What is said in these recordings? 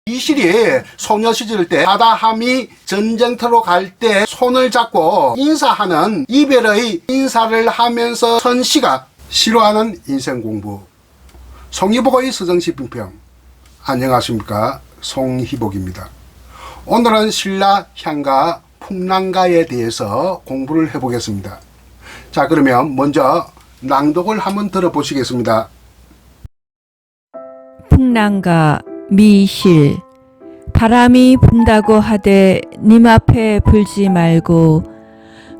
이실이 소녀 시절 때 바다함이 전쟁터로 갈 때 손을 잡고 인사하는 이별의 인사를 하면서 선씨가 싫어하는 인생 공부. 송희복의 서정시 빙평. 안녕하십니까, 송희복입니다. 오늘은 신라 향가 풍랑가에 대해서 공부를 해보겠습니다. 자, 그러면 먼저 낭독을 한번 들어보시겠습니다. 풍랑가 미실. 바람이 분다고 하되 님 앞에 불지 말고,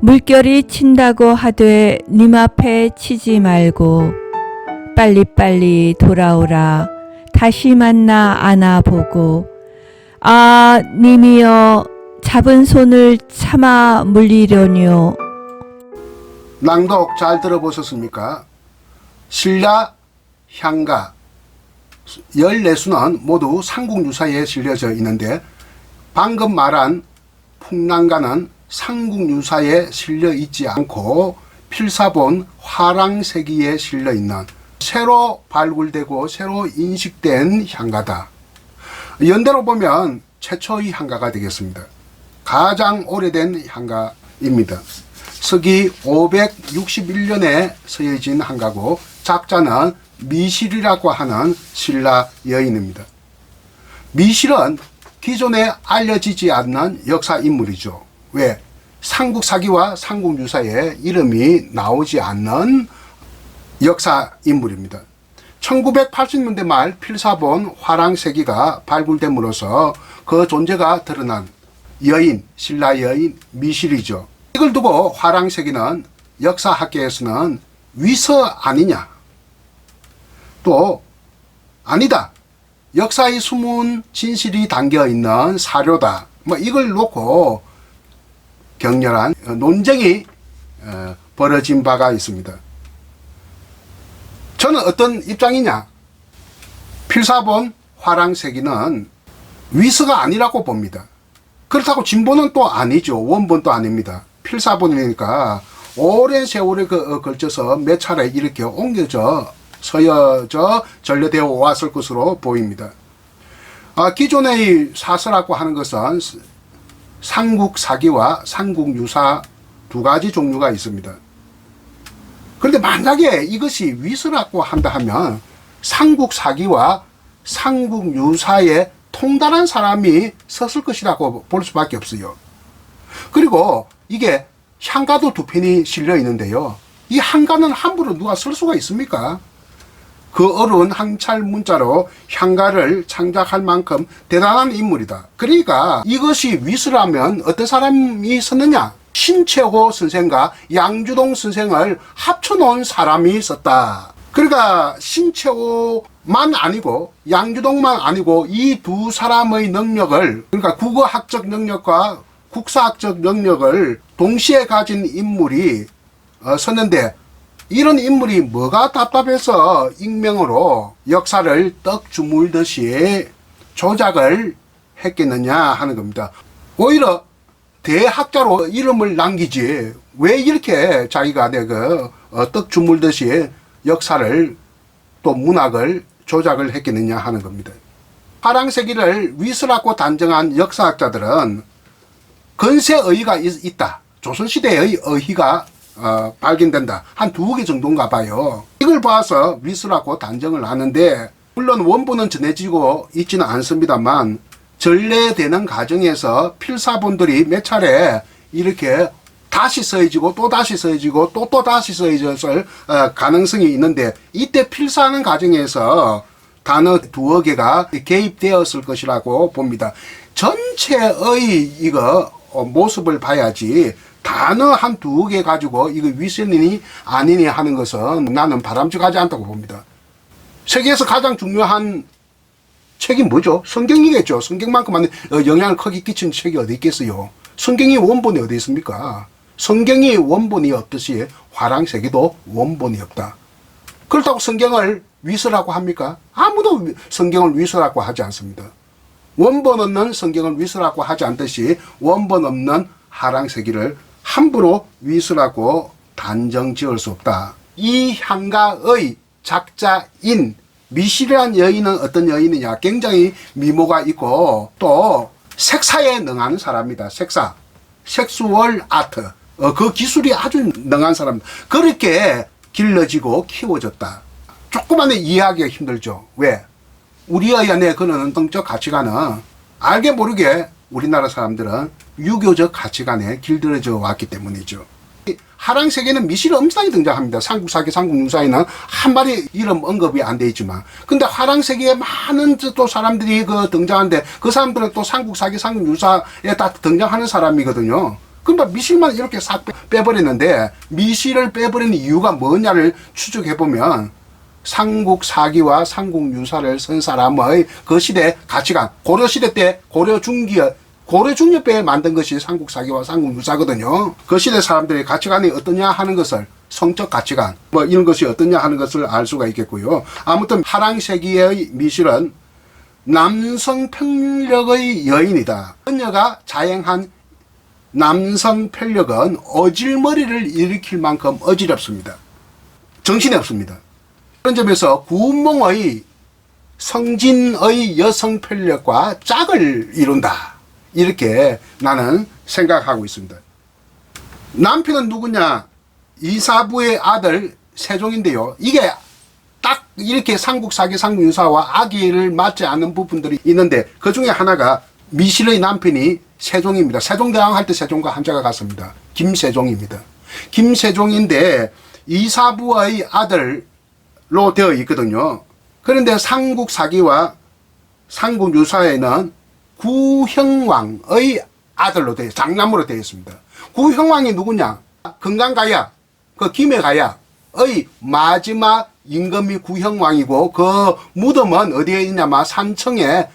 물결이 친다고 하되 님 앞에 치지 말고, 빨리빨리 돌아오라 다시 만나 안아보고, 아 님이여 잡은 손을 참아 물리려뇨. 낭독 잘 들어보셨습니까? 신라 향가 14수는 모두 삼국유사에 실려져 있는데, 방금 말한 풍랑가는 삼국유사에 실려 있지 않고 필사본 화랑세기에 실려 있는 새로 발굴되고 새로 인식된 향가다. 연대로 보면 최초의 향가가 되겠습니다. 가장 오래된 향가입니다. 서기 561년에 서예진 향가고, 작자는 미실이라고 하는 신라 여인입니다. 미실은 기존에 알려지지 않는 역사 인물이죠. 왜? 삼국사기와 삼국유사에 이름이 나오지 않는 역사 인물입니다. 1980년대 말 필사본 화랑세기가 발굴됨으로써 그 존재가 드러난 여인, 신라 여인 미실이죠. 이걸 두고 화랑세기는 역사학계에서는 위서 아니냐, 또 아니다, 역사의 숨은 진실이 담겨있는 사료다, 이걸 놓고 격렬한 논쟁이 벌어진 바가 있습니다. 저는 어떤 입장이냐, 필사본 화랑세기는 위서가 아니라고 봅니다. 그렇다고 진본은 또 아니죠. 원본도 아닙니다. 필사본이니까 오랜 세월에 걸쳐서 몇 차례 이렇게 옮겨져 서여져 전래되어 왔을 것으로 보입니다. 기존의 사서라고 하는 것은 삼국사기와 삼국유사 두 가지 종류가 있습니다. 그런데 만약에 이것이 위서라고 한다 하면 삼국사기와 삼국유사에 통달한 사람이 썼을 것이라고 볼 수밖에 없어요. 그리고 이게 향가도 두 편이 실려 있는데요, 이 향가는 함부로 누가 쓸 수가 있습니까? 그 어려운 항찰 문자로 향가를 창작할 만큼 대단한 인물이다. 그러니까 이것이 위서라면 어떤 사람이 썼느냐? 신채호 선생과 양주동 선생을 합쳐놓은 사람이 썼다. 그러니까 신채호만 아니고 양주동만 아니고 이 두 사람의 능력을, 그러니까 국어학적 능력과 국사학적 능력을 동시에 가진 인물이 썼는데, 이런 인물이 뭐가 답답해서 익명으로 역사를 떡 주물듯이 조작을 했겠느냐 하는 겁니다. 오히려 대학자로 이름을 남기지 왜 이렇게 자기가 떡 주물듯이 역사를 또 문학을 조작을 했겠느냐 하는 겁니다. 화랑세기를 위서라고 단정한 역사학자들은 건세의의가 있다, 조선시대의 의의가 발견된다, 한 2개 정도인가 봐요. 이걸 봐서 위서라고 단정을 하는데, 물론 원본은 전해지고 있지는 않습니다만 전래되는 과정에서 필사본들이 몇 차례 이렇게 다시 써지고 또 다시 써지고 또 다시 써졌을 가능성이 있는데, 이때 필사하는 과정에서 단어 2개가 개입되었을 것이라고 봅니다. 전체의 모습을 봐야지 단어 한 2개 가지고 이거 위선이니 아니니 하는 것은 나는 바람직하지 않다고 봅니다. 세계에서 가장 중요한 책이 뭐죠? 성경이겠죠. 성경만큼 영향을 크게 끼친 책이 어디 있겠어요? 성경이 원본이 어디 있습니까? 성경이 원본이 없듯이 화랑세기도 원본이 없다. 그렇다고 성경을 위서라고 합니까? 아무도 성경을 위서라고 하지 않습니다. 원본 없는 성경을 위서라고 하지 않듯이 원본 없는 화랑세기를 함부로 위서라고 단정 지을 수 없다. 이 향가의 작자인 미실이란 여인은 어떤 여인이냐? 굉장히 미모가 있고 또 색사에 능한 사람이다. 색사, 섹수얼 아트, 그 기술이 아주 능한 사람. 그렇게 길러지고 키워졌다. 조금만 이해하기가 힘들죠. 왜? 우리의 안에 그런 성적 가치관은 알게 모르게 우리나라 사람들은 유교적 가치관에 길들여져 왔기 때문이죠. 하랑세계는 미실이 엄청나게 등장합니다. 삼국사기, 삼국유사에는 한 마리 이름 언급이 안 돼 있지만, 근데 하랑세계에 많은 또 사람들이 그 등장하는데 그 사람들은 또 삼국사기, 삼국유사에 다 등장하는 사람이거든요. 근데 미실만 이렇게 싹 빼버렸는데, 미실을 빼버리는 이유가 뭐냐를 추적해보면 삼국사기와 삼국유사를 쓴 사람의 그 시대 가치관, 고려시대 때 고려중엽에 만든 것이 삼국사기와 삼국유사거든요. 그 시대 사람들의 가치관이 어떠냐 하는 것을, 성적 가치관 뭐 이런 것이 어떠냐 하는 것을 알 수가 있겠고요. 아무튼 하랑세기의 미실은 남성 편력의 여인이다. 그녀가 자행한 남성 편력은 어질머리를 일으킬 만큼 어지럽습니다. 정신이 없습니다. 그런 점에서 구몽의 성진의 여성 편력과 짝을 이룬다. 이렇게 나는 생각하고 있습니다. 남편은 누구냐? 이사부의 아들 세종인데요. 이게 딱 이렇게 삼국사기, 삼국유사와 아기를 맞지 않는 부분들이 있는데 그 중에 하나가 미실의 남편이 세종입니다. 세종대왕 할 때 세종과 한자가 같습니다. 김세종입니다. 김세종인데 이사부의 아들로 되어 있거든요. 그런데 삼국사기와 삼국유사에는 구형왕의 아들로 장남으로 되어 있습니다. 구형왕이 누구냐? 금강가야, 그 김의 가야의 마지막 임금이 구형왕이고 그 무덤은 어디에 있냐면 산청에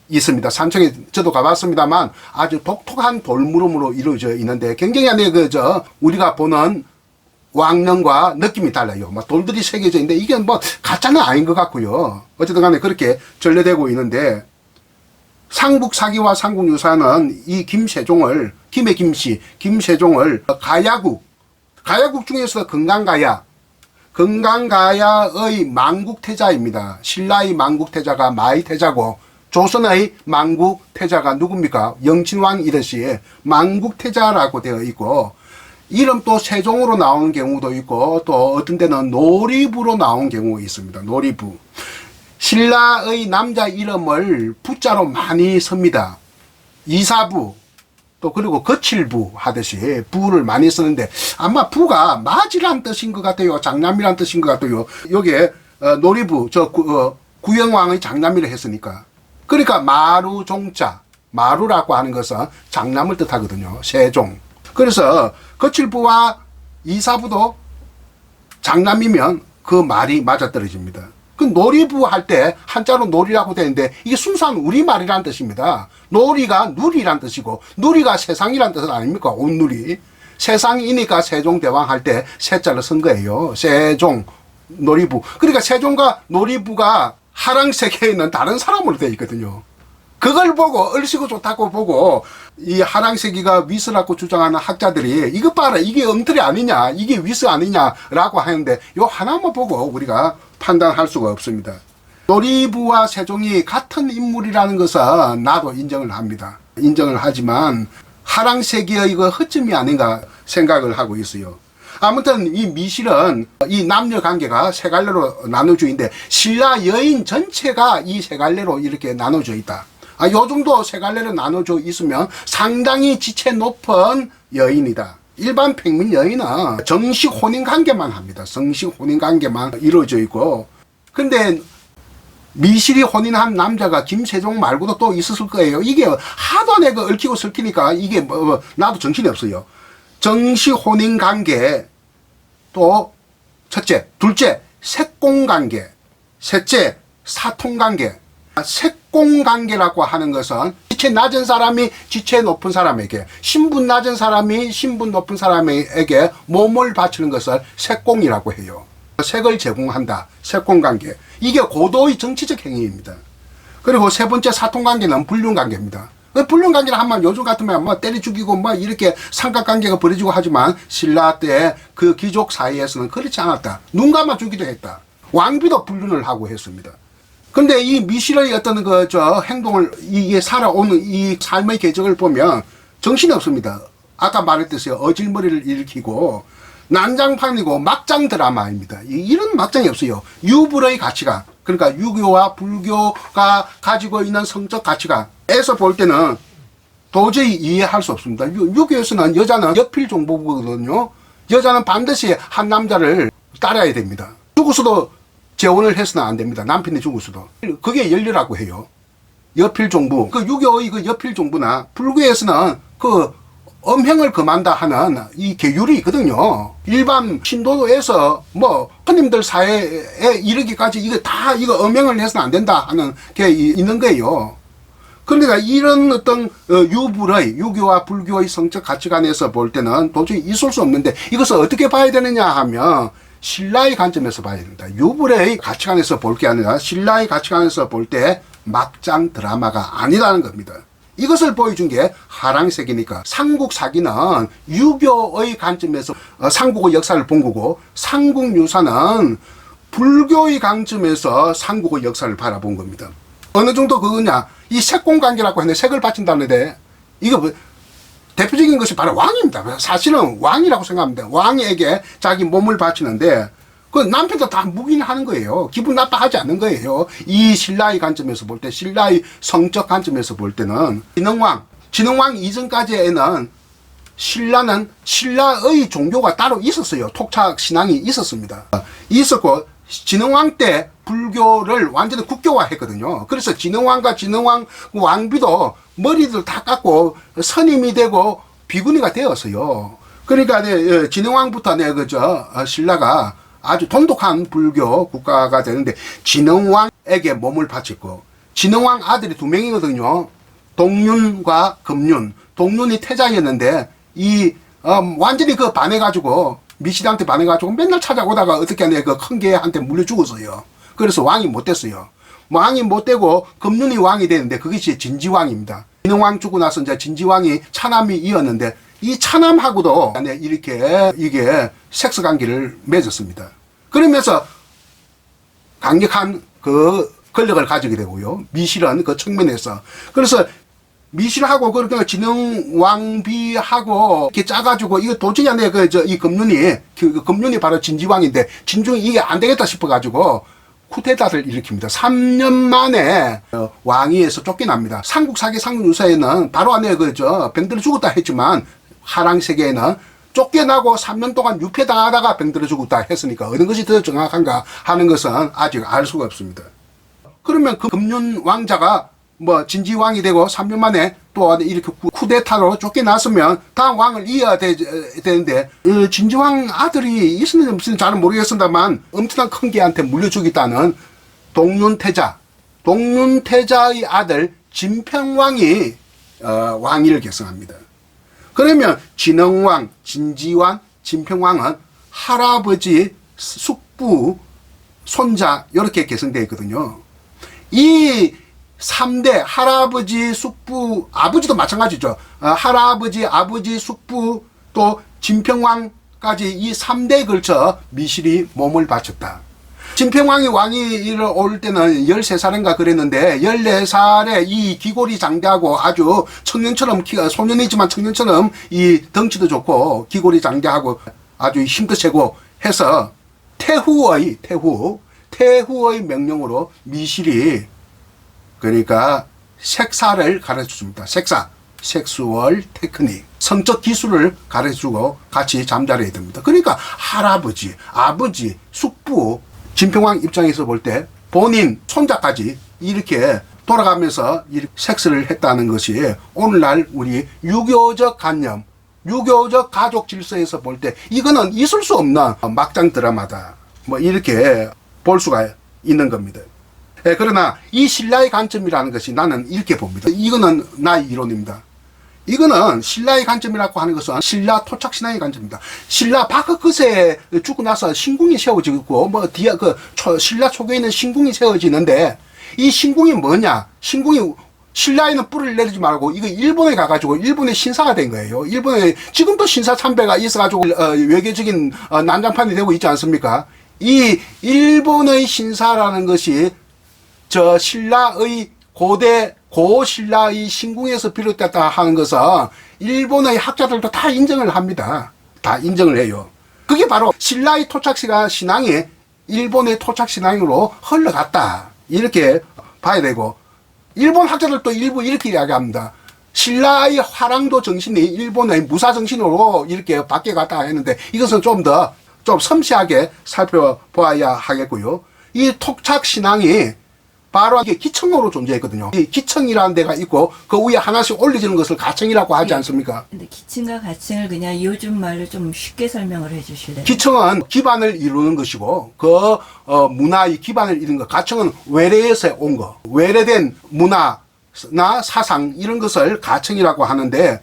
있습니다. 산청에 저도 가봤습니다만 아주 독특한 돌무덤으로 이루어져 있는데 굉장히 우리가 보는 왕릉과 느낌이 달라요. 막 돌들이 새겨져 있는데 이게 뭐 가짜는 아닌 것 같고요. 어쨌든 간에 그렇게 전래되고 있는데 삼국사기와 삼국유사는 이 김세종을, 김의 김씨, 김세종을 가야국 중에서 금강가야의 망국태자입니다. 신라의 망국태자가 마이태자고 조선의 망국태자가 누굽니까? 영친왕이듯이 망국태자라고 되어 있고 이름 또 세종으로 나오는 경우도 있고 또 어떤 데는 노리부로 나온 경우가 있습니다. 노리부. 신라의 남자 이름을 부자로 많이 씁니다. 이사부 또 그리고 거칠부 하듯이 부를 많이 쓰는데 아마 부가 맞이란 뜻인 것 같아요. 장남이란 뜻인 것 같아요. 여기에 노리부 구영왕의 장남이라 했으니까. 그러니까 마루종자, 마루라고 하는 것은 장남을 뜻하거든요. 세종. 그래서 거칠부와 이사부도 장남이면 그 말이 맞아떨어집니다. 그 놀이부 할 때 한자로 놀이라고 되는데 이게 순수한 우리말이라는 뜻입니다. 놀이가 누리란 뜻이고 누리가 세상이란 뜻은 아닙니까? 온누리. 세상이니까 세종대왕 할 때 세자를 쓴 거예요. 세종, 놀이부. 그러니까 세종과 놀이부가 하랑세계에 있는 다른 사람으로 되어 있거든요. 그걸 보고 얼씨구 좋다고 보고 이 하랑세기가 위스라고 주장하는 학자들이 이것 봐라 이게 엉터리 아니냐 이게 위스 아니냐라고 하는데 요 하나만 보고 우리가 판단할 수가 없습니다. 놀이부와 세종이 같은 인물이라는 것은 나도 인정을 합니다. 인정을 하지만 하랑세기의 이거 허점이 아닌가 생각을 하고 있어요. 아무튼 이 미실은 이 남녀 관계가 세 갈래로 나눠져 있는데 신라 여인 전체가 이 세 갈래로 이렇게 나눠져 있다. 요 정도 세 갈래로 나눠져 있으면 상당히 지체 높은 여인이다. 일반 평민 여인은 정식 혼인 관계만 합니다. 정식 혼인 관계만 이루어져 있고. 근데 미실이 혼인한 남자가 김세종 말고도 또 있었을 거예요. 이게 하도 내가 얽히고 설키니까 이게 나도 정신이 없어요. 정식 혼인 관계, 또 첫째, 둘째 색공 관계, 셋째 사통 관계. 색공 관계라고 하는 것은 지체 낮은 사람이 지체 높은 사람에게, 신분 낮은 사람이 신분 높은 사람에게 몸을 바치는 것을 색공이라고 해요. 색을 제공한다. 색공 관계. 이게 고도의 정치적 행위입니다. 그리고 세 번째 사통 관계는 불륜 관계입니다. 불륜 관계를 하면 요즘 같으면 뭐 때려 죽이고 뭐 이렇게 삼각관계가 벌어지고 하지만 신라 때 그 귀족 사이에서는 그렇지 않았다. 눈 감아 주기도 했다. 왕비도 불륜을 하고 했습니다. 근데 이 미실의 어떤 행동을, 이게 살아오는 이 삶의 궤적을 보면 정신이 없습니다. 아까 말했듯이 어질머리를 일으키고 난장판이고 막장 드라마입니다. 이런 막장이 없어요. 유불의 가치관, 그러니까 유교와 불교가 가지고 있는 성적 가치관에서 볼 때는 도저히 이해할 수 없습니다. 유교에서는 여자는 여필 종보거든요. 여자는 반드시 한 남자를 따라야 됩니다. 죽어서도 재혼을 해서는 안 됩니다. 남편이 죽어서도. 그게 연례라고 해요. 여필 종부. 그 유교의 그 여필 종부나 불교에서는 그 음행을 금한다 하는 이 계율이 있거든요. 일반 신도에서 뭐 스님들 사회에 이르기까지 이거 음행을 해서는 안 된다 하는 게 있는 거예요. 그러니까 이런 어떤 유불의, 유교와 불교의 성적 가치관에서 볼 때는 도저히 있을 수 없는데, 이것을 어떻게 봐야 되느냐 하면 신라의 관점에서 봐야 됩니다. 유불의 가치관에서 볼 게 아니라 신라의 가치관에서 볼 때 막장 드라마가 아니라는 겁니다. 이것을 보여준 게 하랑색이니까. 삼국사기는 유교의 관점에서 삼국의 역사를 본 거고, 삼국유사는 불교의 관점에서 삼국의 역사를 바라본 겁니다. 어느 정도 그거냐, 이 색공관계라고 하는데 색을 바친다는데, 이거 대표적인 것이 바로 왕입니다. 사실은 왕이라고 생각합니다. 왕에게 자기 몸을 바치는데 그 남편도 다 묵인하는 거예요. 기분 나빠하지 않는 거예요. 이 신라의 관점에서 볼 때, 신라의 성적 관점에서 볼 때는 진흥왕 이전까지에는 신라는 신라의 종교가 따로 있었어요. 톡착 신앙이 있었습니다. 있었고 진흥왕 때 불교를 완전히 국교화했거든요. 그래서 진흥왕과 진흥왕 왕비도 머리들 다 깎고 선임이 되고 비구니가 되었어요. 그러니까 진흥왕부터 신라가 아주 돈독한 불교 국가가 되는데, 진흥왕에게 몸을 바쳤고, 진흥왕 아들이 2명이거든요. 동륜과 금륜. 동륜이 태자였는데 완전히 반해가지고, 미실한테 반해가지고 맨날 찾아오다가 어떻게 하냐, 큰 개한테 물려 죽었어요. 그래서 왕이 못 됐어요. 왕이 못 되고 금륜이 왕이 되는데 그것이 진지왕입니다. 진흥왕 죽고 나서 이제 진지왕이 차남이 이었는데, 이 차남하고도 이게 섹스 관계를 맺었습니다. 그러면서 강력한 권력을 가지게 되고요. 미실은 그 측면에서. 그래서 미실하고 그렇게 진흥왕비하고 이렇게 짜가지고 이거 도저히 안 돼. 이 금륜이 바로 진지왕인데, 진중이 이게 안 되겠다 싶어가지고 쿠데타를 일으킵니다. 3년 만에 왕위에서 쫓겨납니다. 삼국사기 삼국유사에는 바로 안에 병들어 죽었다 했지만, 하랑세계에는 쫓겨나고 3년 동안 유폐당하다가 병들어 죽었다 했으니까 어느 것이 더 정확한가 하는 것은 아직 알 수가 없습니다. 그러면 그 금륜 왕자가 진지왕이 되고 3년 만에 또 이렇게 쿠데타로 쫓겨났으면 다음 왕을 이어야 되는데, 진지왕 아들이 있었는지 없었는지 잘은 모르겠습니다만 엄청난 큰 개한테 물려 죽였다는 동륜태자의 아들 진평왕이 왕위를 계승합니다. 그러면 진흥왕, 진지왕, 진평왕은 할아버지, 숙부, 손자 이렇게 계승되어 있거든요. 이 3대 할아버지, 숙부, 아버지도 마찬가지죠. 할아버지, 아버지, 숙부, 또 진평왕까지 이 3대에 걸쳐 미실이 몸을 바쳤다. 진평왕이 왕위를 올 때는 13살인가 그랬는데, 14살에 이 귀골이 장대하고 아주 청년처럼, 소년이지만 청년처럼 이 덩치도 좋고 귀골이 장대하고 아주 힘도 세고 해서 태후의 명령으로 미실이, 그러니까 색사를 가르쳐줍니다. 섹수얼 테크닉, 성적 기술을 가르쳐주고 같이 잠자리에 듭니다. 그러니까 할아버지, 아버지, 숙부, 진평왕 입장에서 볼 때 본인 손자까지 이렇게 돌아가면서 섹스를 했다는 것이 오늘날 우리 유교적 관념, 유교적 가족 질서에서 볼 때 이거는 있을 수 없는 막장 드라마다, 이렇게 볼 수가 있는 겁니다. 그러나 이 신라의 관점이라는 것이 나는 이렇게 봅니다. 이거는 나의 이론입니다. 이거는 신라의 관점이라고 하는 것은 신라 토착신앙의 관점입니다. 신라 바크 끝에 죽고 나서 신궁이 세워지고, 신라 초기에 있는 신궁이 세워지는데, 이 신궁이 뭐냐? 신라에는 뿔을 내리지 말고, 이거 일본에 가가지고, 일본의 신사가 된 거예요. 일본에, 지금도 신사 참배가 있어가지고, 외교적인 난장판이 되고 있지 않습니까? 이 일본의 신사라는 것이 저 신라의 고신라의 신궁에서 비롯됐다 하는 것은 일본의 학자들도 다 인정을 합니다. 다 인정을 해요. 그게 바로 신라의 토착신앙이 일본의 토착신앙으로 흘러갔다. 이렇게 봐야 되고, 일본 학자들도 일부 이렇게 이야기합니다. 신라의 화랑도 정신이 일본의 무사 정신으로 이렇게 바뀌어갔다 했는데, 이것은 좀 섬세하게 살펴봐야 하겠고요. 이 토착신앙이 바로 이게 기청으로 존재했거든요. 이 기청이라는 데가 있고 그 위에 하나씩 올려지는 것을 가청이라고 하지 않습니까? 근데 기층과 가층을 그냥 요즘 말로 좀 쉽게 설명을 해주실래요? 기청은 기반을 이루는 것이고 그 문화의 기반을 이루는 것. 가청은 외래에서 온 거. 외래된 문화나 사상 이런 것을 가청이라고 하는데,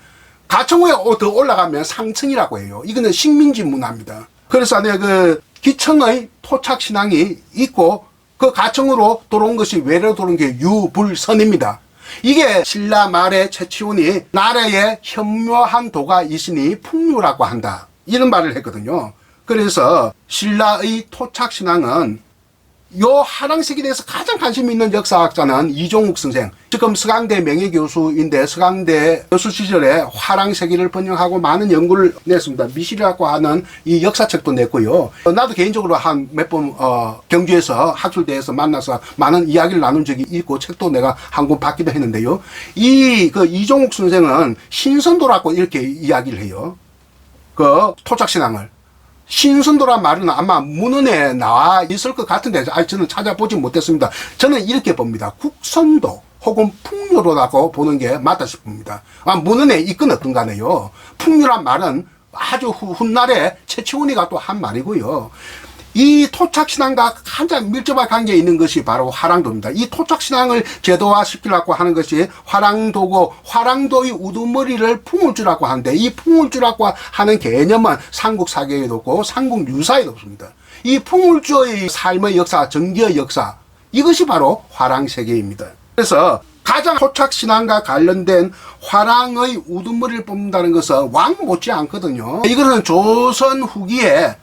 가청 위에 더 올라가면 상청이라고 해요. 이거는 식민지 문화입니다. 그래서 그 기청의 토착신앙이 있고 그 가청으로 들어온 것이 외래로 들어온 게 유불선입니다. 이게 신라 말의 최치훈이 나라에 현묘한 도가 있으니 풍류라고 한다. 이런 말을 했거든요. 그래서 신라의 토착신앙은 요 하랑색에 대해서 가장 관심 있는 역사학자는 이종욱 선생. 지금 서강대 명예교수인데 서강대 교수 시절에 화랑세기를 번역하고 많은 연구를 냈습니다. 미실이라고 하는 이 역사책도 냈고요. 나도 개인적으로 한 몇 번 경주에서 학술대에서 만나서 많은 이야기를 나눈 적이 있고 책도 내가 한 권 받기도 했는데요. 그 이종욱 선생은 신선도라고 이렇게 이야기를 해요. 그 토착신앙을. 신선도란 말은 아마 문헌에 나와 있을 것 같은데 저는 찾아보지 못했습니다. 저는 이렇게 봅니다. 국선도 혹은 풍류로라고 보는 게 맞다 싶습니다. 문헌에 있건 어떤 간에요. 풍류란 말은 아주 훗날에 최치훈이가 또 한 말이고요. 이 토착신앙과 가장 밀접한 관계에 있는 것이 바로 화랑도입니다. 이 토착신앙을 제도화시키려고 하는 것이 화랑도고, 화랑도의 우두머리를 풍울주라고 하는데, 이 풍울주라고 하는 개념은 삼국사계에도 없고 삼국유사에도 없습니다. 이 풍울주의 삶의 역사, 정기의 역사, 이것이 바로 화랑세계입니다. 그래서 가장 토착신앙과 관련된 화랑의 우두머리를 뽑는다는 것은 왕 못지 않거든요. 이거는 조선 후기에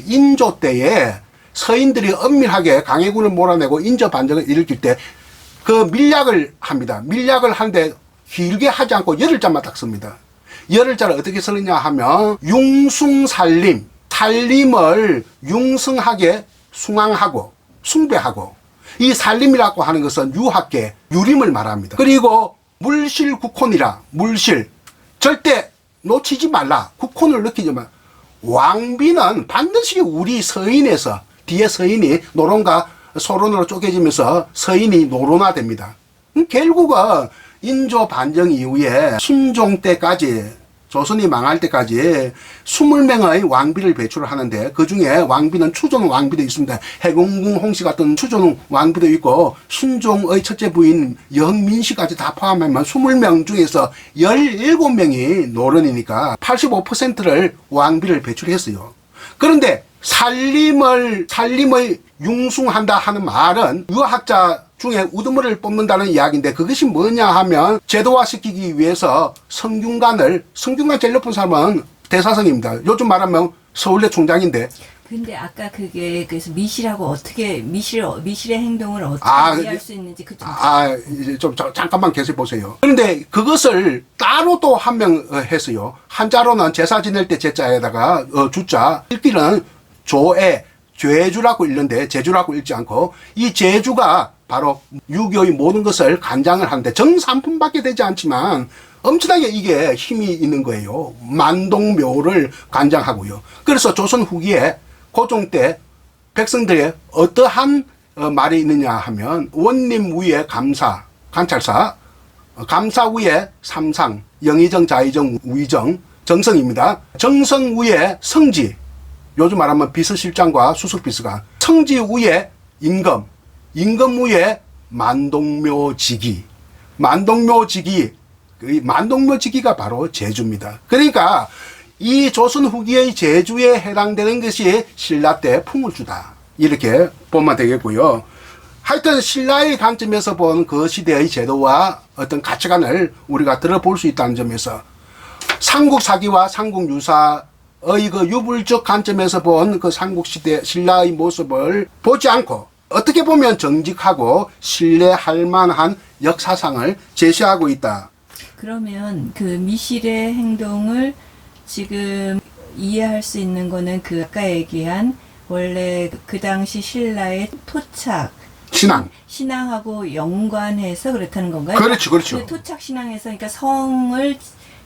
인조 때에 서인들이 엄밀하게 강해군을 몰아내고 인조 반정을 일으킬 때 그 밀약을 합니다. 밀약을 하는데 길게 하지 않고 열흘자만 딱 씁니다. 열흘자를 어떻게 쓰느냐 하면 융숭살림, 살림을 융성하게 숭앙하고 숭배하고, 이 살림이라고 하는 것은 유학계, 유림을 말합니다. 그리고 물실국혼이라, 물실, 절대 놓치지 말라, 국혼을 느끼지 말라. 왕비는 반드시 우리 서인에서, 뒤에 서인이 노론과 소론으로 쪼개지면서 서인이 노론화됩니다. 결국은 인조 반정 이후에 순종 때까지, 조선이 망할 때까지 20명의 왕비를 배출을 하는데, 그 중에 왕비는 추존 왕비도 있습니다. 해공궁 홍씨 같은 추존 왕비도 있고, 순종의 첫째 부인 영민씨까지 다 포함하면 20명 중에서 17명이 노론이니까 85%를 왕비를 배출했어요. 그런데 살림의 융숭한다 하는 말은 유학자 중에 우두머리를 뽑는다는 이야기인데, 그것이 뭐냐 하면 제도화시키기 위해서 성균관 제일 높은 사람은 대사성입니다. 요즘 말하면 서울대 총장인데. 근데 아까 그게 그래서 미실하고 어떻게 미실의 행동을 어떻게 이해할 수 있는지 이제 좀 잠깐만 계속 보세요. 그런데 그것을 따로 또 한 명 했어요. 한자로는 제사 지낼 때 제자에다가 주자, 읽기는 조애, 죄주라고 읽는데 제주라고 읽지 않고, 이 제주가 바로 유교의 모든 것을 간장을 하는데 정삼품밖에 되지 않지만 엄청나게 이게 힘이 있는 거예요. 만동묘를 간장하고요. 그래서 조선 후기에 고종 때 백성들의 어떠한 말이 있느냐 하면, 원림 위에 감사, 관찰사, 감사 위에 삼상, 영의정, 자의정, 우의정, 정성입니다. 정성 위에 성지, 요즘 말하면 비서실장과 수석비서관, 성지 위에 임금, 임금 위에 만동묘직이, 만동묘직이가 바로 제주입니다. 그러니까 이 조선 후기의 제주에 해당되는 것이 신라 때 풍울주다, 이렇게 보면 되겠고요. 하여튼 신라의 관점에서 본 그 시대의 제도와 어떤 가치관을 우리가 들어볼 수 있다는 점에서, 삼국사기와 삼국유사의 그 유불적 관점에서 본 그 삼국시대 신라의 모습을 보지 않고 어떻게 보면 정직하고 신뢰할 만한 역사상을 제시하고 있다. 그러면 그 미실의 행동을 지금 이해할 수 있는 거는 그 아까 얘기한 원래 그 당시 신라의 토착 신앙하고 연관해서 그렇다는 건가요? 그렇죠, 그렇죠. 그 토착 신앙에서 그러니까 성을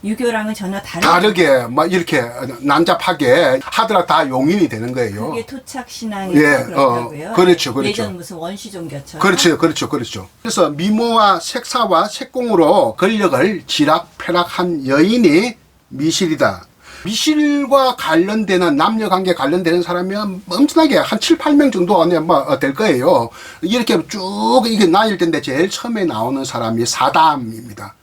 유교랑은 전혀 다르게 막 이렇게 난잡하게 하더라 다 용인이 되는 거예요. 그게 토착 신앙이라고 예, 그렇다고요. 그렇죠, 그렇죠. 예전 무슨 원시 종교처럼. 그렇죠, 그렇죠, 그렇죠. 그래서 미모와 색사와 색공으로 권력을 지락펴락한 여인이 미실이다. 미실과 관련되는 남녀관계 관련되는 사람이 엄청나게 한 7, 8명 정도 될 거예요. 이렇게 쭉 이게 나뉠 텐데 제일 처음에 나오는 사람이 사다함입니다.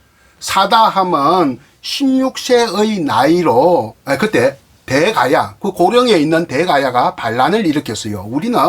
사다함은 16세의 나이로 그때 대가야, 그 고령에 있는 대가야가 반란을 일으켰어요. 우리는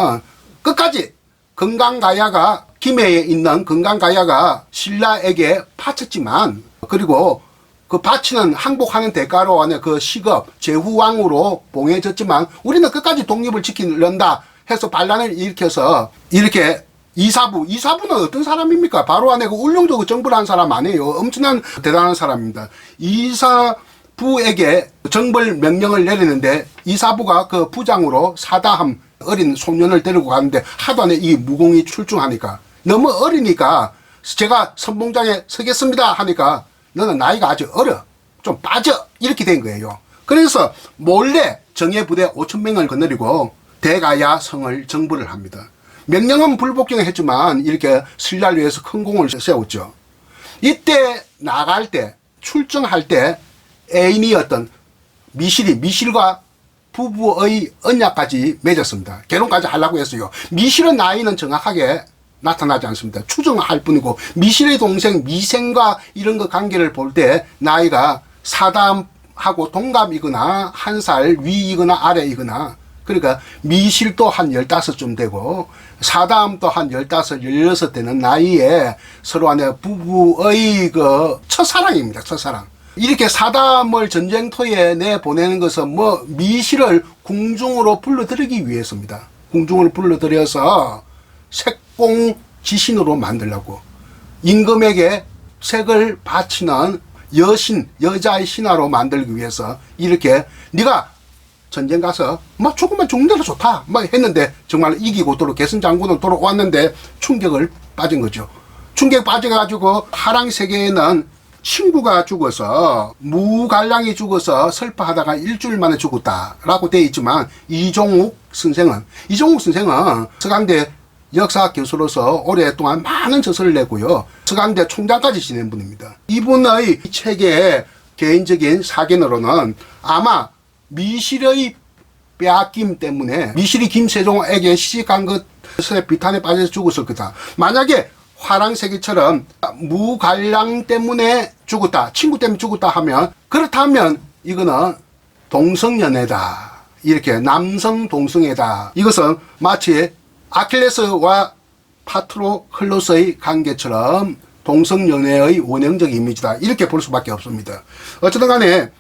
끝까지 건강가야가 김해에 있는 건강가야가 신라에게 바쳤지만, 그리고 그 바치는 항복하는 대가로 안에 그 시급 제후왕으로 봉해졌지만 우리는 끝까지 독립을 지키려다 해서 반란을 일으켜서 이렇게 이사부는 어떤 사람입니까? 바로 안에 그 울릉도 정부를 한 사람 아니에요. 엄청난 대단한 사람입니다. 이사부에게 정벌 명령을 내리는데 이사부가 그 부장으로 사다함 어린 소년을 데리고 가는데 하도 안에 이 무공이 출중하니까 너무 어리니까 제가 선봉장에 서겠습니다 하니까 너는 나이가 아주 어려. 좀 빠져. 이렇게 된 거예요. 그래서 몰래 정예부대 5,000명을 거느리고 대가야 성을 정벌을 합니다. 명령은 불복종을 했지만 이렇게 신라를 위해서 큰 공을 세웠죠. 이때 나갈 때 출정할 때 애인이었던 미실과 부부의 언약까지 맺었습니다. 결혼까지 하려고 했어요. 미실의 나이는 정확하게 나타나지 않습니다. 추정할 뿐이고 미실의 동생 미생과 이런 거 관계를 볼 때 나이가 사담하고 동갑이거나 한 살 위이거나 아래이거나, 그러니까 미실도 한 15쯤 되고 사담도 한 15, 16 되는 나이에 서로 안에 부부의 그 첫사랑입니다. 첫사랑. 이렇게 사담을 전쟁터에 내보내는 것은 미실을 궁중으로 불러들이기 위해서입니다. 궁중으로 불러들여서 색공 지신으로 만들려고, 임금에게 색을 바치는 여자의 신하로 만들기 위해서 이렇게 네가 전쟁 가서 조금만 죽는 대로 좋다 했는데 정말 이기고 개선 장군으로 돌아왔는데 충격을 빠진 거죠. 충격 빠져가지고 하랑세계에는 친구가 죽어서 무갈량이 죽어서 슬퍼하다가 일주일 만에 죽었다라고 되어 있지만 이종욱 선생은 서강대 역사 교수로서 오랫동안 많은 저서를 내고요. 서강대 총장까지 지낸 분입니다. 이분의 책의 개인적인 사견으로는 아마 미실의 빼앗김 때문에 미실이 김세종에게 시집간 것에 비탄에 빠져서 죽었을 거다. 만약에 화랑세기처럼 무갈량 때문에 죽었다, 친구 때문에 죽었다 하면, 그렇다면 이거는 동성연애다. 이렇게 남성 동성애다. 이것은 마치 아킬레스와 파트로클로스의 관계처럼 동성연애의 원형적 이미지다. 이렇게 볼 수밖에 없습니다. 어쨌든 간에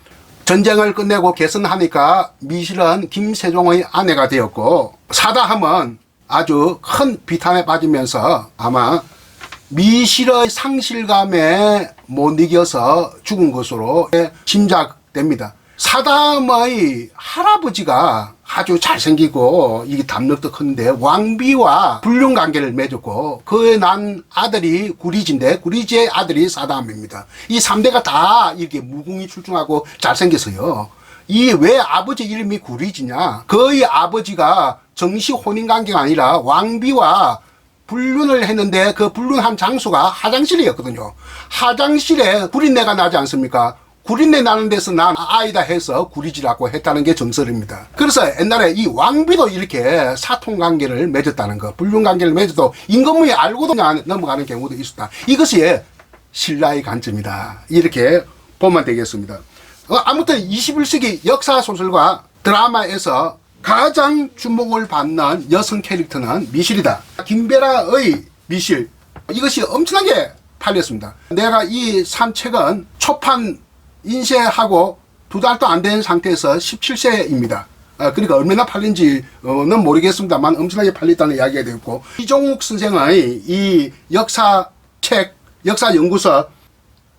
전쟁을 끝내고 개선하니까 미실은 김세종의 아내가 되었고, 사다함은 아주 큰 비탄에 빠지면서 아마 미실의 상실감에 못 이겨서 죽은 것으로 짐작됩니다. 사담의 할아버지가 아주 잘생기고 이게 담력도 큰데 왕비와 불륜 관계를 맺었고 그에 난 아들이 구리지인데 구리지의 아들이 사담입니다. 이 3대가 다 이렇게 무궁이 출중하고 잘생겼어요. 이 왜 아버지 이름이 구리지냐? 그의 아버지가 정식 혼인 관계가 아니라 왕비와 불륜을 했는데 그 불륜한 장소가 화장실이었거든요. 화장실에 구린내가 나지 않습니까? 구린내 나는 데서 난 아이다 해서 구리지라고 했다는 게 정설입니다. 그래서 옛날에 이 왕비도 이렇게 사통관계를 맺었다는 거, 불륜관계를 맺어도 임금이 알고도 넘어가는 경우도 있었다. 이것이 신라의 관점이다. 이렇게 보면 되겠습니다. 아무튼 21세기 역사소설과 드라마에서 가장 주목을 받는 여성 캐릭터는 미실이다. 김베라의 미실, 이것이 엄청나게 팔렸습니다. 내가 이 산책은 초판 인쇄하고 2달도 안 된 상태에서 17세입니다. 그러니까 얼마나 팔린지는 모르겠습니다만 엄청나게 팔렸다는 이야기가 되었고, 이종욱 선생의 이 역사책, 역사연구서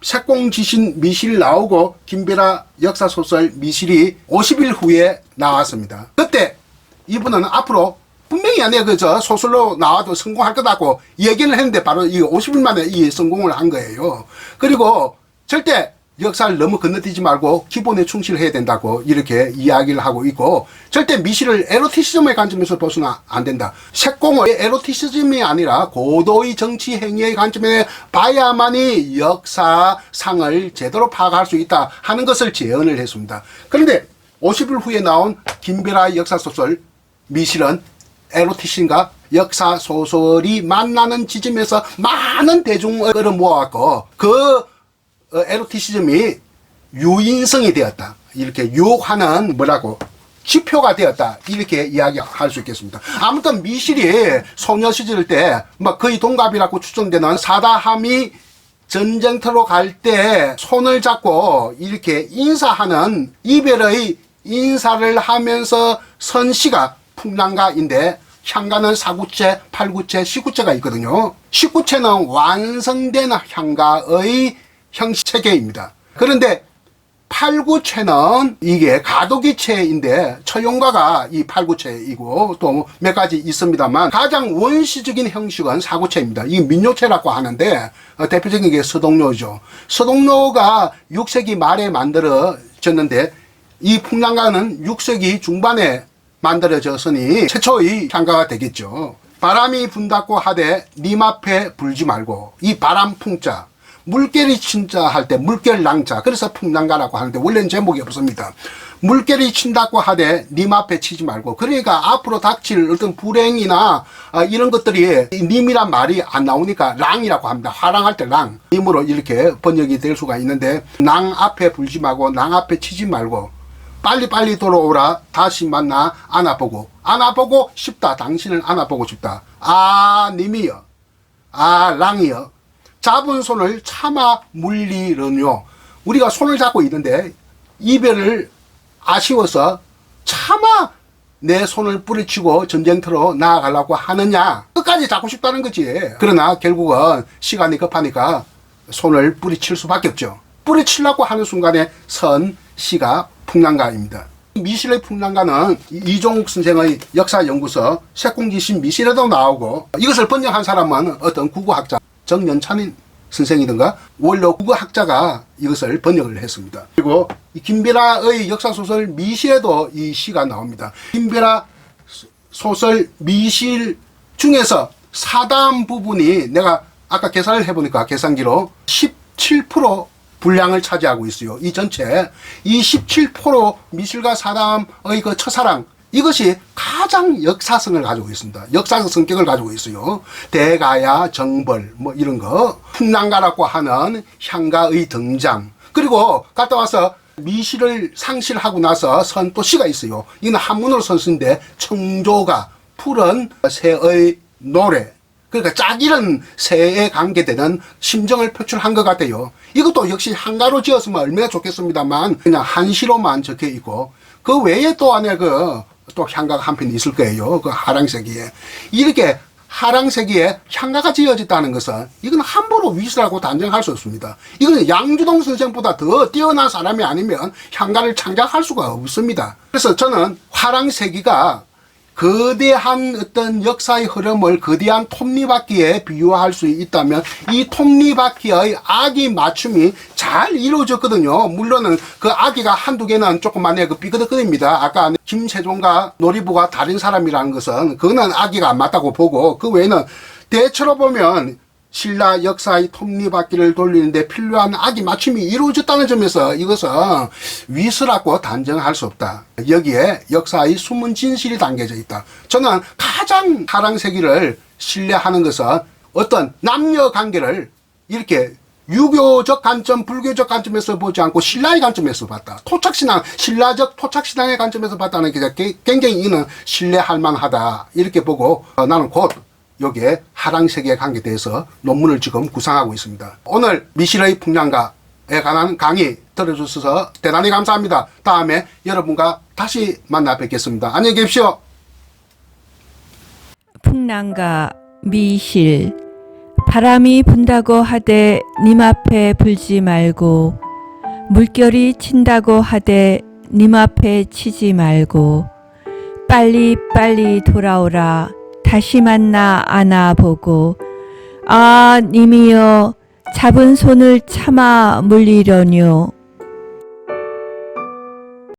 색공지신 미실 나오고 김베라 역사소설 미실이 50일 후에 나왔습니다. 그때 이분은 앞으로 분명히 안에 그저 소설로 나와도 성공할 거다고 얘기를 했는데 바로 이 50일 만에 이 성공을 한 거예요. 그리고 절대 역사를 너무 건너뛰지 말고 기본에 충실해야 된다고 이렇게 이야기를 하고 있고, 절대 미실을 에로티시즘의 관점에서 보서는 안 된다. 색공의 에로티시즘이 아니라 고도의 정치 행위의 관점에 봐야만이 역사상을 제대로 파악할 수 있다 하는 것을 제언을 했습니다. 그런데 50일 후에 나온 김베라의 역사소설 미실은 에로티시즘과 역사소설이 만나는 지점에서 많은 대중을 모아갖고 그 에로티시즘이 유인성이 되었다. 이렇게 유혹하는 뭐라고 지표가 되었다. 이렇게 이야기할 수 있겠습니다. 아무튼 미실이 소녀 시절 때 막 거의 동갑이라고 추정되는 사다함이 전쟁터로 갈 때 손을 잡고 이렇게 인사하는 이별의 인사를 하면서 선 시가 풍랑가인데, 향가는 4구체, 8구체, 19체가 있거든요. 19체는 완성된 향가의 형식체계입니다. 그런데 8구체는 이게 가도기체인데 처용가가 이 8구체이고 또 몇 가지 있습니다만 가장 원시적인 형식은 4구체입니다. 이 민요체라고 하는데 대표적인 게 서동요죠. 서동요가 6세기 말에 만들어졌는데 이 풍랑가는 6세기 중반에 만들어졌으니 최초의 향가가 되겠죠. 바람이 분다고 하되 님 앞에 불지 말고, 이 바람 풍자, 물결이 친자 할 때 물결낭자, 그래서 풍랑가라고 하는데 원래는 제목이 없습니다. 물결이 친다고 하되 님 앞에 치지 말고, 그러니까 앞으로 닥칠 어떤 불행이나 이런 것들이 님이란 말이 안 나오니까 랑이라고 합니다. 화랑할 때 랑, 님으로 이렇게 번역이 될 수가 있는데, 낭 앞에 불지 말고 낭 앞에 치지 말고 빨리빨리 돌아오라, 다시 만나 안아보고 싶다, 당신을 안아보고 싶다. 아 님이여, 아 랑이여, 잡은 손을 참아 물리려뇨. 우리가 손을 잡고 있는데 이별을 아쉬워서 차마 내 손을 뿌리치고 전쟁터로 나아가려고 하느냐, 끝까지 잡고 싶다는 거지. 그러나 결국은 시간이 급하니까 손을 뿌리칠 수밖에 없죠. 뿌리치려고 하는 순간에 선 시가 풍랑가입니다. 미실의 풍랑가는 이종욱 선생의 역사연구서 색공지신 미실에도 나오고, 이것을 번역한 사람은 어떤 국어학자 정연찬인 선생이든가 원로 국어학자가 이것을 번역을 했습니다. 그리고 이 김베라의 역사소설 미실에도 이 시가 나옵니다. 김베라 소설 미실 중에서 사담 부분이 내가 아까 계산을 해보니까 계산기로 17% 분량을 차지하고 있어요. 이 전체 이 17% 미실과 사담의 그 첫사랑, 이것이 가장 역사성을 가지고 있습니다. 역사적 성격을 가지고 있어요. 대가야, 정벌, 뭐 이런 거, 풍랑가라고 하는 향가의 등장, 그리고 갔다 와서 미실을 상실하고 나서 선 또 시가 있어요. 이건 한문으로 쓴 시인데, 청조가 푸른 새의 노래, 그러니까 짝이른 새에 관계되는 심정을 표출한 것 같아요. 이것도 역시 한가로 지었으면 얼마나 좋겠습니다만 그냥 한시로만 적혀 있고, 그 외에 또 안에 또 향가가 한 편 있을 거예요. 그 하랑세기에. 이렇게 하랑세기에 향가가 지어졌다는 것은 이건 함부로 위수라고 단정할 수 없습니다. 이건 양주동 선생보다 더 뛰어난 사람이 아니면 향가를 창작할 수가 없습니다. 그래서 저는 하랑세기가 거대한 어떤 역사의 흐름을 거대한 톱니바퀴에 비유할 수 있다면 이 톱니바퀴의 아기 맞춤이 잘 이루어졌거든요. 물론은 그 아기가 한두 개는 조금만의 그 삐그덕거립니다. 아까 김세종과 놀이부가 다른 사람이라는 것은 그거는 아기가 안 맞다고 보고, 그 외에는 대체로 보면 신라 역사의 톱니바퀴를 돌리는데 필요한 아기 맞춤이 이루어졌다는 점에서 이것은 위수라고 단정할 수 없다. 여기에 역사의 숨은 진실이 담겨져 있다. 저는 가장 하랑세기를 신뢰하는 것은 어떤 남녀 관계를 이렇게 유교적 관점, 불교적 관점에서 보지 않고 신라의 관점에서 봤다. 토착신앙, 신라적 토착신앙의 관점에서 봤다는 게 굉장히 이는 신뢰할 만하다. 이렇게 보고 나는 곧 여기에 하랑세기에 관계돼서 논문을 지금 구상하고 있습니다. 오늘 미실의 풍랑가에 관한 강의 들어주셔서 대단히 감사합니다. 다음에 여러분과 다시 만나 뵙겠습니다. 안녕히 계십시오. 풍랑과 미실 바람이 분다고 하되 님 앞에 불지 말고 물결이 친다고 하되 님 앞에 치지 말고 빨리 돌아오라 다시 만나 안아보고 아 님이여 잡은 손을 참아 물리려뇨